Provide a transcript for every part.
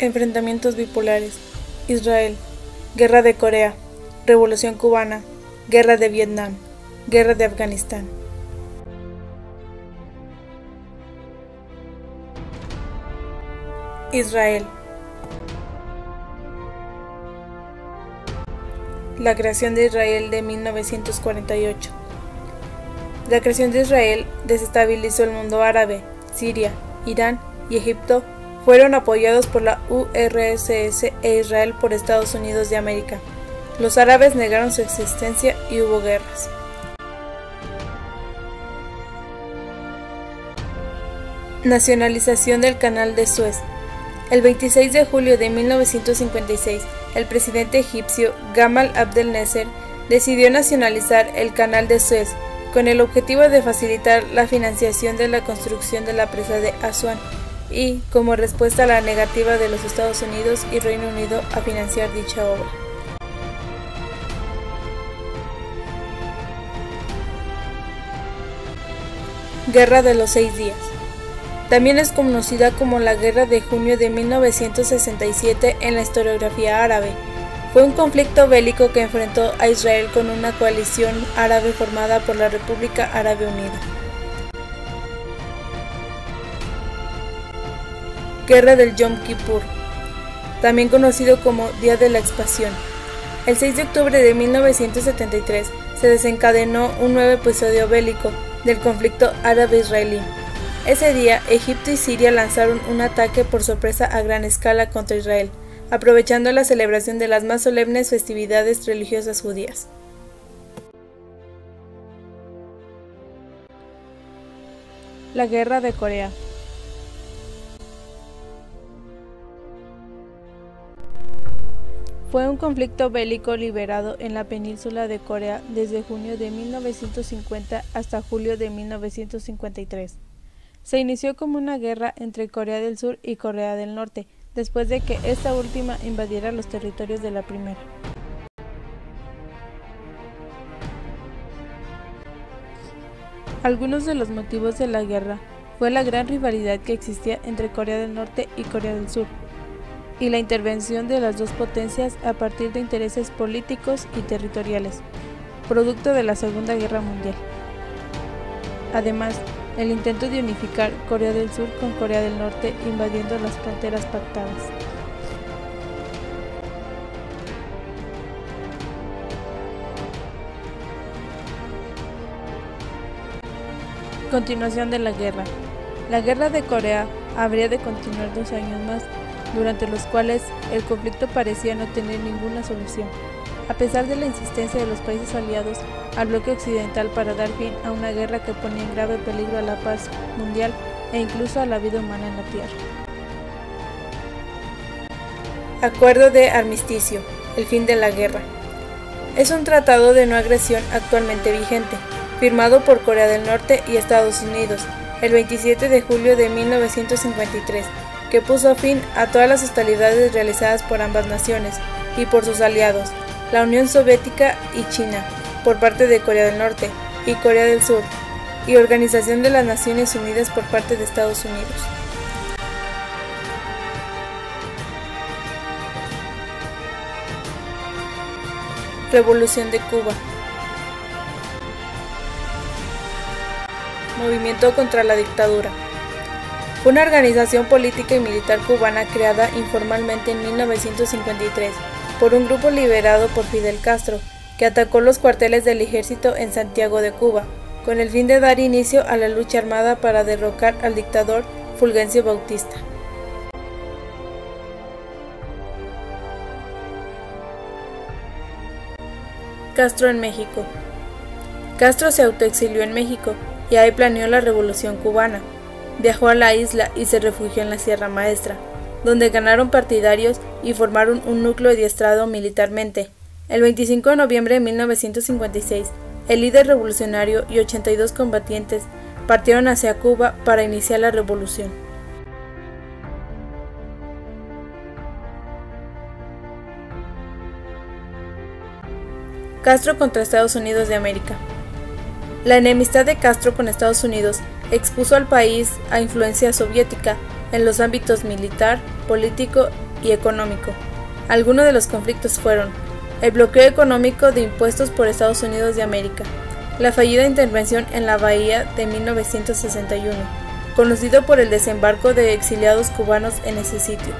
Enfrentamientos bipolares. Israel. Guerra de Corea. Revolución cubana. Guerra de Vietnam. Guerra de Afganistán. Israel. La creación de Israel de 1948. La creación de Israel desestabilizó el mundo árabe. Siria, Irán y Egipto fueron apoyados por la URSS e Israel por Estados Unidos de América. Los árabes negaron su existencia y hubo guerras. Nacionalización del Canal de Suez. El 26 de julio de 1956, el presidente egipcio Gamal Abdel Nasser decidió nacionalizar el Canal de Suez con el objetivo de facilitar la financiación de la construcción de la presa de Asuán y como respuesta a la negativa de los Estados Unidos y Reino Unido a financiar dicha obra. Guerra de los 6 días. También es conocida como la Guerra de Junio de 1967 en la historiografía árabe. Fue un conflicto bélico que enfrentó a Israel con una coalición árabe formada por la República Árabe Unida. Guerra del Yom Kippur, también conocido como Día de la Expiación. El 6 de octubre de 1973 se desencadenó un nuevo episodio bélico del conflicto árabe-israelí. Ese día, Egipto y Siria lanzaron un ataque por sorpresa a gran escala contra Israel, aprovechando la celebración de las más solemnes festividades religiosas judías. La Guerra de Corea. Fue un conflicto bélico librado en la península de Corea desde junio de 1950 hasta julio de 1953. Se inició como una guerra entre Corea del Sur y Corea del Norte, después de que esta última invadiera los territorios de la primera. Algunos de los motivos de la guerra fue la gran rivalidad que existía entre Corea del Norte y Corea del Sur, y la intervención de las dos potencias a partir de intereses políticos y territoriales, producto de la Segunda Guerra Mundial. Además, el intento de unificar Corea del Sur con Corea del Norte invadiendo las fronteras pactadas. Continuación de la guerra. La Guerra de Corea habría de continuar 2 años más, durante los cuales el conflicto parecía no tener ninguna solución, a pesar de la insistencia de los países aliados al bloque occidental para dar fin a una guerra que ponía en grave peligro a la paz mundial e incluso a la vida humana en la Tierra. Acuerdo de Armisticio, el fin de la guerra. Es un tratado de no agresión actualmente vigente, firmado por Corea del Norte y Estados Unidos el 27 de julio de 1953, que puso fin a todas las hostilidades realizadas por ambas naciones y por sus aliados, la Unión Soviética y China, por parte de Corea del Norte y Corea del Sur, y Organización de las Naciones Unidas por parte de Estados Unidos. Revolución de Cuba. Movimiento contra la dictadura. Fue una organización política y militar cubana creada informalmente en 1953 por un grupo liderado por Fidel Castro, que atacó los cuarteles del ejército en Santiago de Cuba, con el fin de dar inicio a la lucha armada para derrocar al dictador Fulgencio Bautista. Castro en México. Castro se autoexilió en México y ahí planeó la Revolución cubana. Viajó a la isla y se refugió en la Sierra Maestra, donde ganaron partidarios y formaron un núcleo adiestrado militarmente. El 25 de noviembre de 1956, el líder revolucionario y 82 combatientes partieron hacia Cuba para iniciar la revolución. Castro contra Estados Unidos de América. La enemistad de Castro con Estados Unidos expuso al país a influencia soviética en los ámbitos militar, político y económico. Algunos de los conflictos fueron el bloqueo económico de impuestos por Estados Unidos de América, la fallida intervención en la Bahía de 1961, conocido por el desembarco de exiliados cubanos en ese sitio,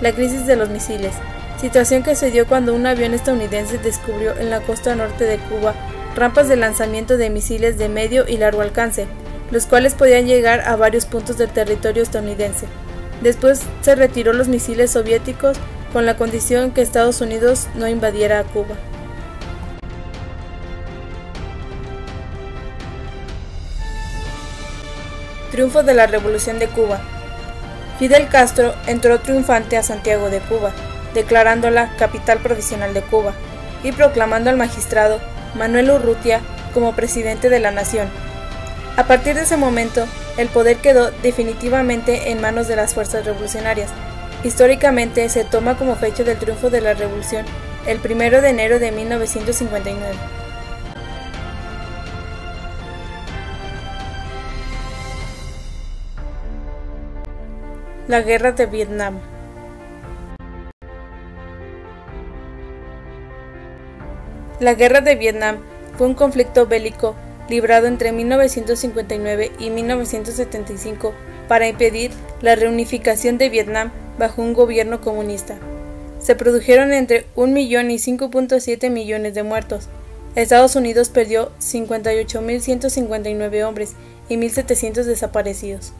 la crisis de los misiles, situación que se dio cuando un avión estadounidense descubrió en la costa norte de Cuba rampas de lanzamiento de misiles de medio y largo alcance, los cuales podían llegar a varios puntos del territorio estadounidense. Después se retiró los misiles soviéticos con la condición que Estados Unidos no invadiera a Cuba. Triunfo de la Revolución de Cuba. Fidel Castro entró triunfante a Santiago de Cuba, declarándola capital provisional de Cuba y proclamando al magistrado Manuel Urrutia como presidente de la nación. A partir de ese momento, el poder quedó definitivamente en manos de las fuerzas revolucionarias. Históricamente se toma como fecha del triunfo de la revolución el 1 de enero de 1959. La Guerra de Vietnam. La Guerra de Vietnam fue un conflicto bélico librado entre 1959 y 1975 para impedir la reunificación de Vietnam bajo un gobierno comunista. Se produjeron entre 1 millón y 5.7 millones de muertos. Estados Unidos perdió 58.159 hombres y 1.700 desaparecidos.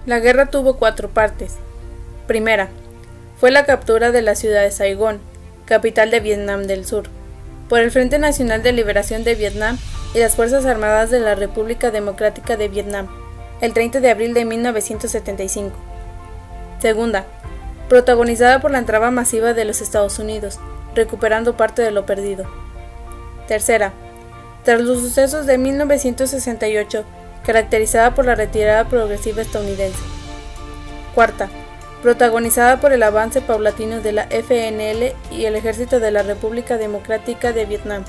La guerra tuvo 4 partes. Primera, fue la captura de la ciudad de Saigón, capital de Vietnam del Sur, por el Frente Nacional de Liberación de Vietnam y las Fuerzas Armadas de la República Democrática de Vietnam, el 30 de abril de 1975. Segunda, protagonizada por la entrada masiva de los Estados Unidos, recuperando parte de lo perdido. Tercera, tras los sucesos de 1968, caracterizada por la retirada progresiva estadounidense. Cuarta, protagonizada por el avance paulatino de la FNL y el Ejército de la República Democrática de Vietnam,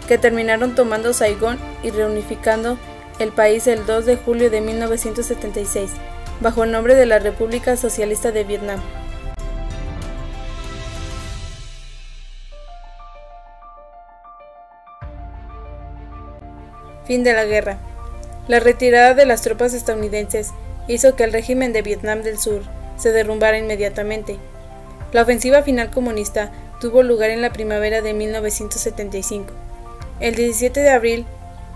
que terminaron tomando Saigón y reunificando el país el 2 de julio de 1976, bajo el nombre de la República Socialista de Vietnam. Fin de la guerra. La retirada de las tropas estadounidenses hizo que el régimen de Vietnam del Sur se derrumbara inmediatamente. La ofensiva final comunista tuvo lugar en la primavera de 1975. El 17 de abril,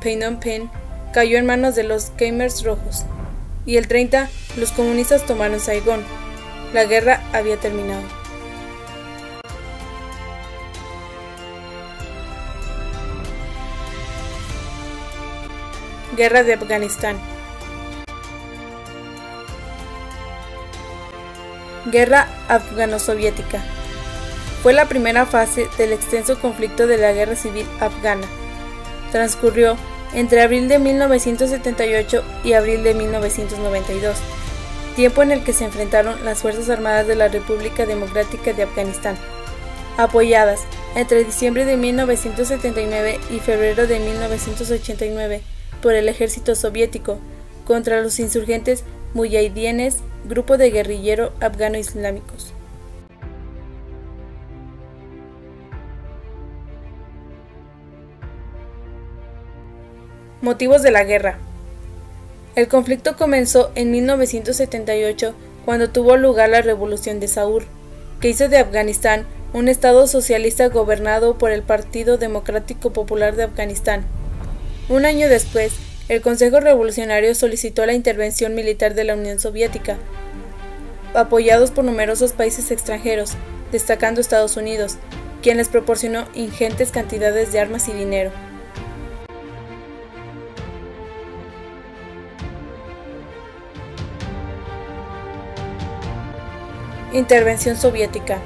Phnom Penh cayó en manos de los Khmers rojos, y el 30 los comunistas tomaron Saigón. La guerra había terminado. Guerra de Afganistán. Guerra afgano-soviética. Fue la primera fase del extenso conflicto de la Guerra Civil Afgana. Transcurrió entre abril de 1978 y abril de 1992, tiempo en el que se enfrentaron las Fuerzas Armadas de la República Democrática de Afganistán, apoyadas entre diciembre de 1979 y febrero de 1989 por el ejército soviético contra los insurgentes muyahidines, grupo de guerrillero afgano-islámicos. Motivos de la guerra. El conflicto comenzó en 1978 cuando tuvo lugar la Revolución de Saur, que hizo de Afganistán un estado socialista gobernado por el Partido Democrático Popular de Afganistán. Un año después, el Consejo Revolucionario solicitó la intervención militar de la Unión Soviética, apoyados por numerosos países extranjeros, destacando Estados Unidos, quien les proporcionó ingentes cantidades de armas y dinero. Intervención soviética.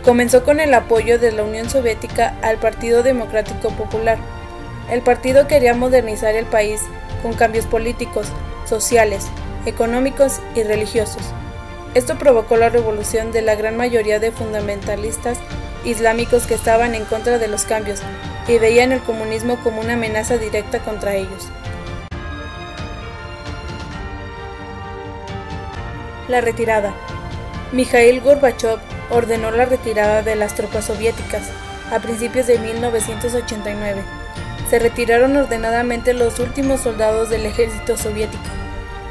Comenzó con el apoyo de la Unión Soviética al Partido Democrático Popular. El partido quería modernizar el país con cambios políticos, sociales, económicos y religiosos. Esto provocó la revolución de la gran mayoría de fundamentalistas islámicos que estaban en contra de los cambios y veían el comunismo como una amenaza directa contra ellos. La retirada. Mikhail Gorbachev ordenó la retirada de las tropas soviéticas a principios de 1989. Se retiraron ordenadamente los últimos soldados del ejército soviético.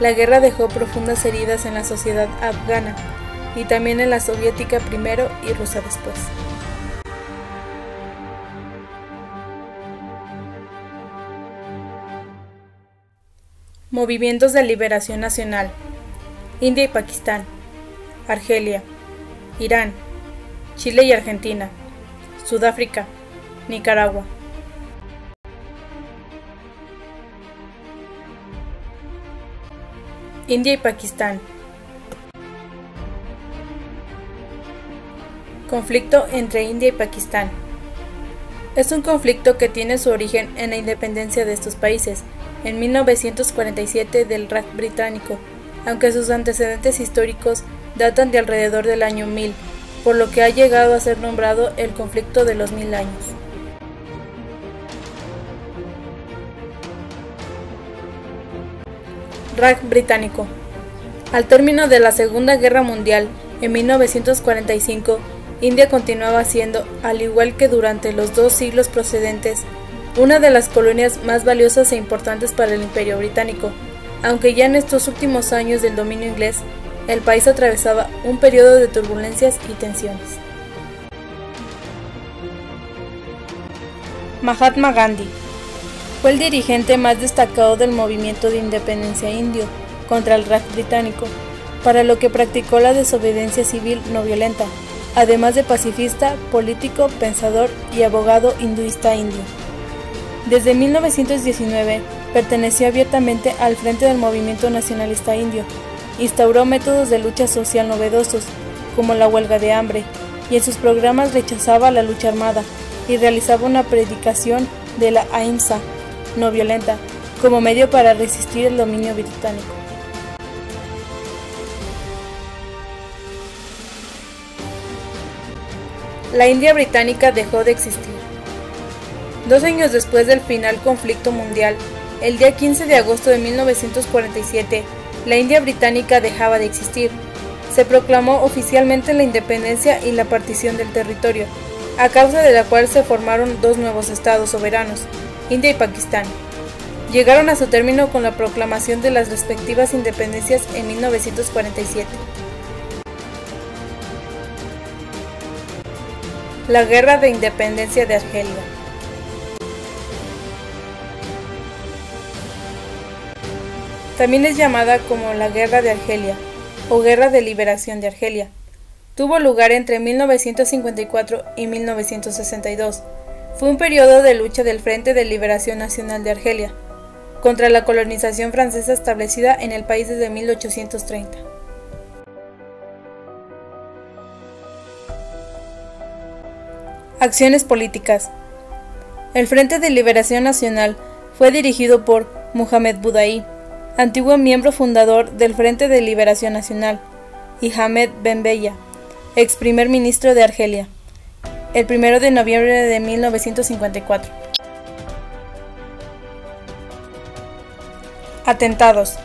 La guerra dejó profundas heridas en la sociedad afgana y también en la soviética primero y rusa después. Movimientos de liberación nacional. India y Pakistán, Argelia, Irán, Chile y Argentina, Sudáfrica, Nicaragua. India y Pakistán. Conflicto entre India y Pakistán. Es un conflicto que tiene su origen en la independencia de estos países, en 1947 del Raj británico, aunque sus antecedentes históricos datan de alrededor del año 1000, por lo que ha llegado a ser nombrado el conflicto de los 1000 años. Raj británico. Al término de la Segunda Guerra Mundial, en 1945, India continuaba siendo, al igual que durante los 2 siglos precedentes, una de las colonias más valiosas e importantes para el Imperio británico, aunque ya en estos últimos años del dominio inglés, el país atravesaba un periodo de turbulencias y tensiones. Mahatma Gandhi fue el dirigente más destacado del movimiento de independencia indio contra el Raj británico, para lo que practicó la desobediencia civil no violenta, además de pacifista, político, pensador y abogado hinduista indio. Desde 1919 perteneció abiertamente al frente del movimiento nacionalista indio, instauró métodos de lucha social novedosos, como la huelga de hambre, y en sus programas rechazaba la lucha armada y realizaba una predicación de la ahimsa, no violenta, como medio para resistir el dominio británico. La India británica dejó de existir. 2 años después del final conflicto mundial, el día 15 de agosto de 1947, la India británica dejaba de existir. Se proclamó oficialmente la independencia y la partición del territorio, a causa de la cual se formaron 2 nuevos estados soberanos, India y Pakistán. Llegaron a su término con la proclamación de las respectivas independencias en 1947. La Guerra de Independencia de Argelia. También es llamada como la Guerra de Argelia o Guerra de Liberación de Argelia. Tuvo lugar entre 1954 y 1962. Fue un periodo de lucha del Frente de Liberación Nacional de Argelia contra la colonización francesa establecida en el país desde 1830. Acciones políticas. El Frente de Liberación Nacional fue dirigido por Mohamed Boudaï, antiguo miembro fundador del Frente de Liberación Nacional, y Ahmed Ben Bella, ex primer ministro de Argelia, el 1 de noviembre de 1954. Atentados.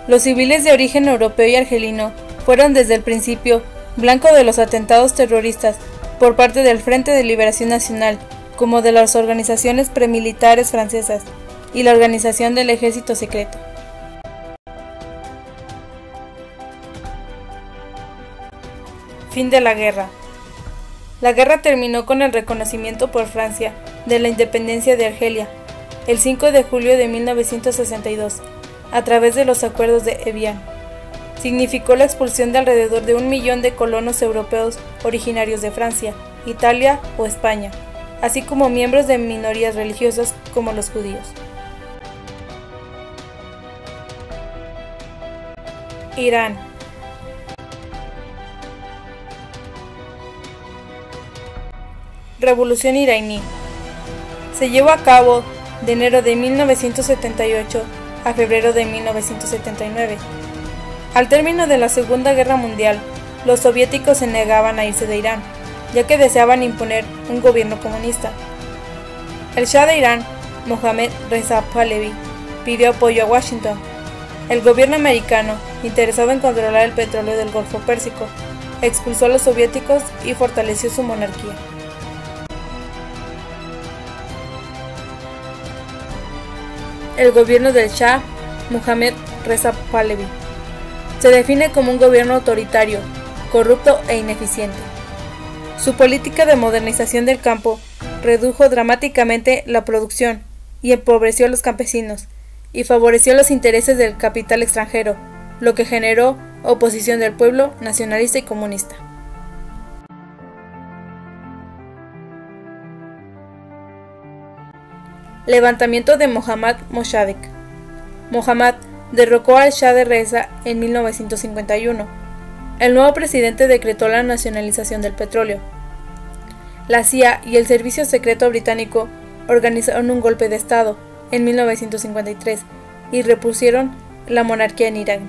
Los civiles de origen europeo y argelino fueron desde el principio blanco de los atentados terroristas por parte del Frente de Liberación Nacional, como de las organizaciones premilitares francesas y la organización del Ejército Secreto. Fin de la guerra. La guerra terminó con el reconocimiento por Francia de la independencia de Argelia, el 5 de julio de 1962, a través de los acuerdos de Evian. Significó la expulsión de alrededor de 1 millón de colonos europeos originarios de Francia, Italia o España, así como miembros de minorías religiosas como los judíos. Irán. Revolución iraní. Se llevó a cabo de enero de 1978 a febrero de 1979. Al término de la Segunda Guerra Mundial, los soviéticos se negaban a irse de Irán, ya que deseaban imponer un gobierno comunista. El Shah de Irán, Mohammad Reza Pahlavi, pidió apoyo a Washington. El gobierno americano, interesado en controlar el petróleo del Golfo Pérsico, expulsó a los soviéticos y fortaleció su monarquía. El gobierno del Shah Mohammad Reza Pahlavi se define como un gobierno autoritario, corrupto e ineficiente. Su política de modernización del campo redujo dramáticamente la producción y empobreció a los campesinos, y favoreció los intereses del capital extranjero, lo que generó oposición del pueblo nacionalista y comunista. Levantamiento de Mohammad Mossadegh. Mohammad derrocó al Shah de Reza en 1951. El nuevo presidente decretó la nacionalización del petróleo. La CIA y el Servicio Secreto Británico organizaron un golpe de Estado en 1953 y repusieron la monarquía en Irán.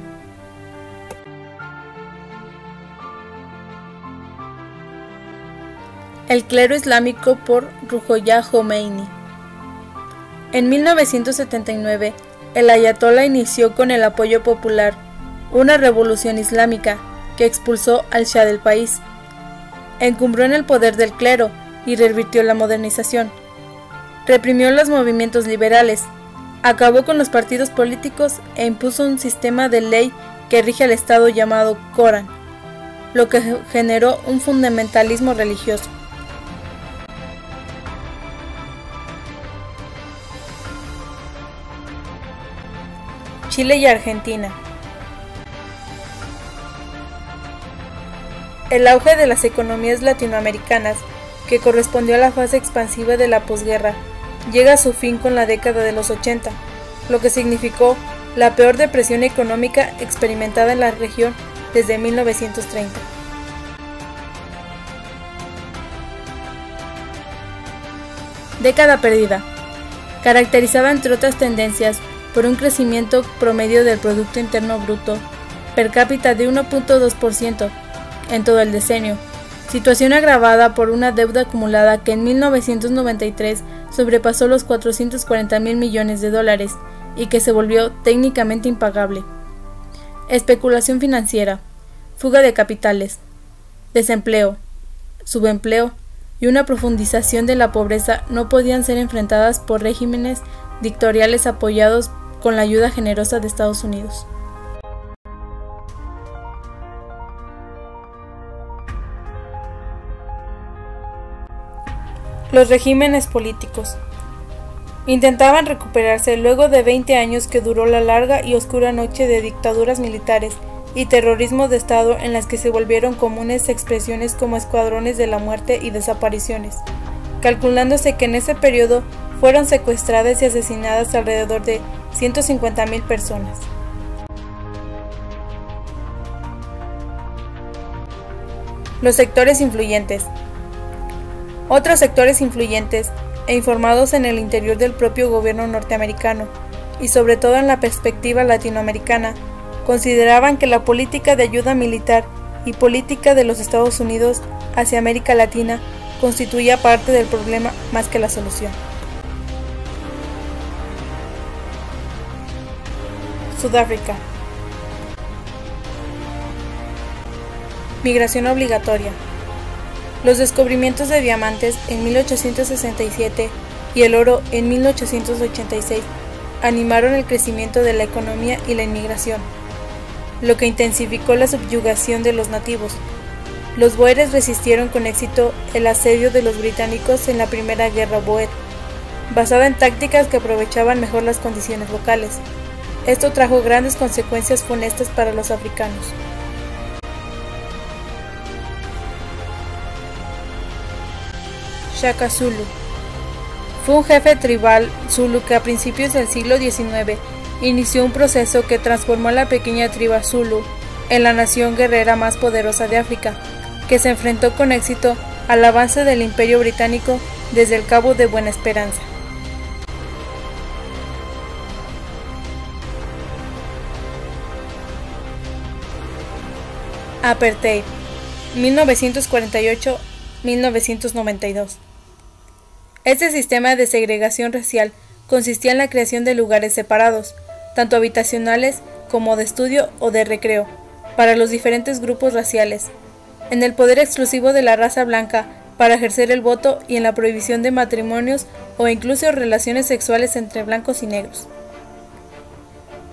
El clero islámico por Ruhollah Khomeini. En 1979, el ayatolá inició con el apoyo popular una revolución islámica que expulsó al Shah del país, encumbró en el poder del clero y revirtió la modernización. Reprimió los movimientos liberales, acabó con los partidos políticos e impuso un sistema de ley que rige al Estado llamado Corán, lo que generó un fundamentalismo religioso. Chile y Argentina. El auge de las economías latinoamericanas, que correspondió a la fase expansiva de la posguerra, llega a su fin con la década de los 80, lo que significó la peor depresión económica experimentada en la región desde 1930. Década perdida, caracterizada entre otras tendencias por un crecimiento promedio del Producto Interno Bruto per cápita de 1.2% en todo el decenio, situación agravada por una deuda acumulada que en 1993 sobrepasó los 440.000 millones de dólares y que se volvió técnicamente impagable. Especulación financiera, fuga de capitales, desempleo, subempleo y una profundización de la pobreza no podían ser enfrentadas por regímenes dictatoriales apoyados con la ayuda generosa de Estados Unidos. Los regímenes políticos intentaban recuperarse luego de 20 años que duró la larga y oscura noche de dictaduras militares y terrorismo de Estado en las que se volvieron comunes expresiones como escuadrones de la muerte y desapariciones, calculándose que en ese periodo fueron secuestradas y asesinadas alrededor de 150.000 personas. Los sectores influyentes. Otros sectores influyentes e informados en el interior del propio gobierno norteamericano, y sobre todo en la perspectiva latinoamericana, consideraban que la política de ayuda militar y política de los Estados Unidos hacia América Latina constituía parte del problema más que la solución. Sudáfrica. Migración obligatoria. Los descubrimientos de diamantes en 1867 y el oro en 1886 animaron el crecimiento de la economía y la inmigración, lo que intensificó la subyugación de los nativos. Los boeres resistieron con éxito el asedio de los británicos en la Primera Guerra Bóer, basada en tácticas que aprovechaban mejor las condiciones locales. Esto trajo grandes consecuencias funestas para los africanos. Shaka Zulu. Fue un jefe tribal Zulu que a principios del siglo XIX inició un proceso que transformó a la pequeña tribu Zulu en la nación guerrera más poderosa de África, que se enfrentó con éxito al avance del Imperio Británico desde el Cabo de Buena Esperanza. Apartheid, 1948-1992. Este sistema de segregación racial consistía en la creación de lugares separados, tanto habitacionales como de estudio o de recreo, para los diferentes grupos raciales, en el poder exclusivo de la raza blanca para ejercer el voto y en la prohibición de matrimonios o incluso relaciones sexuales entre blancos y negros.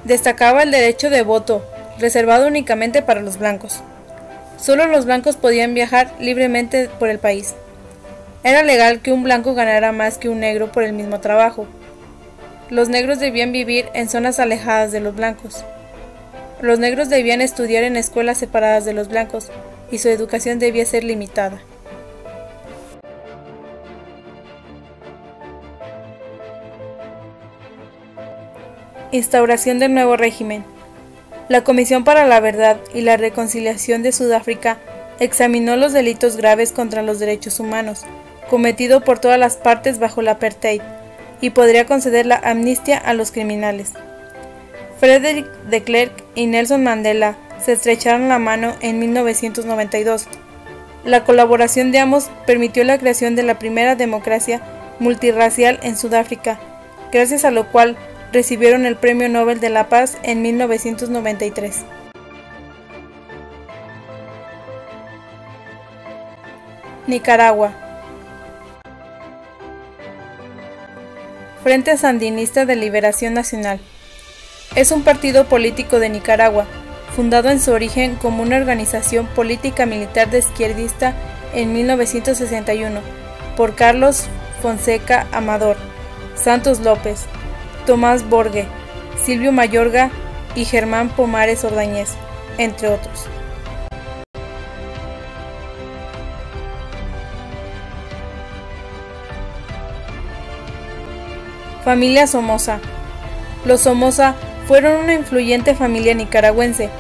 Destacaba el derecho de voto, reservado únicamente para los blancos. Solo los blancos podían viajar libremente por el país. Era legal que un blanco ganara más que un negro por el mismo trabajo. Los negros debían vivir en zonas alejadas de los blancos. Los negros debían estudiar en escuelas separadas de los blancos y su educación debía ser limitada. Instauración del nuevo régimen. La Comisión para la Verdad y la Reconciliación de Sudáfrica examinó los delitos graves contra los derechos humanos, cometidos por todas las partes bajo la apartheid, y podría conceder la amnistía a los criminales. Frederick de Klerk y Nelson Mandela se estrecharon la mano en 1992. La colaboración de ambos permitió la creación de la primera democracia multirracial en Sudáfrica, gracias a lo cual recibieron el Premio Nobel de la Paz en 1993. Nicaragua. Frente Sandinista de Liberación Nacional. Es un partido político de Nicaragua, fundado en su origen como una organización política militar de izquierdista en 1961 por Carlos Fonseca Amador, Santos López, Tomás Borge, Silvio Mayorga y Germán Pomares Ordóñez, entre otros. Familia Somoza. Los Somoza fueron una influyente familia nicaragüense,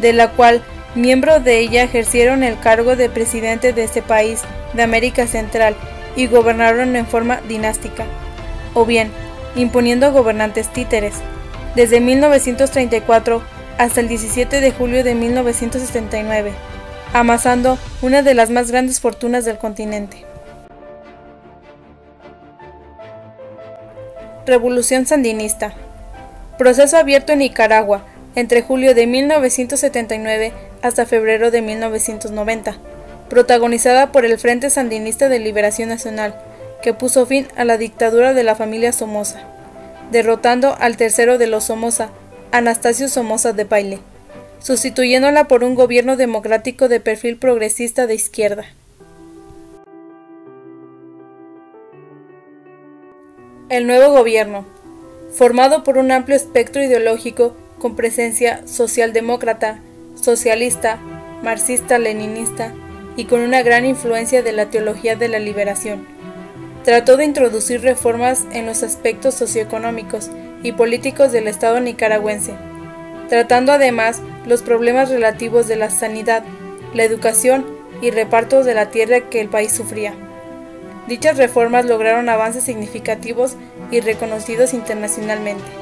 de la cual miembros de ella ejercieron el cargo de presidente de este país de América Central y gobernaron en forma dinástica, o bien imponiendo gobernantes títeres, desde 1934 hasta el 17 de julio de 1979, amasando una de las más grandes fortunas del continente. Revolución Sandinista. Proceso abierto en Nicaragua entre julio de 1979 hasta febrero de 1990, protagonizada por el Frente Sandinista de Liberación Nacional, que puso fin a la dictadura de la familia Somoza, derrotando al tercero de los Somoza, Anastasio Somoza Debayle, sustituyéndola por un gobierno democrático de perfil progresista de izquierda. El nuevo gobierno, formado por un amplio espectro ideológico con presencia socialdemócrata, socialista, marxista-leninista y con una gran influencia de la teología de la liberación, trató de introducir reformas en los aspectos socioeconómicos y políticos del Estado nicaragüense, tratando además los problemas relativos de la sanidad, la educación y repartos de la tierra que el país sufría. Dichas reformas lograron avances significativos y reconocidos internacionalmente.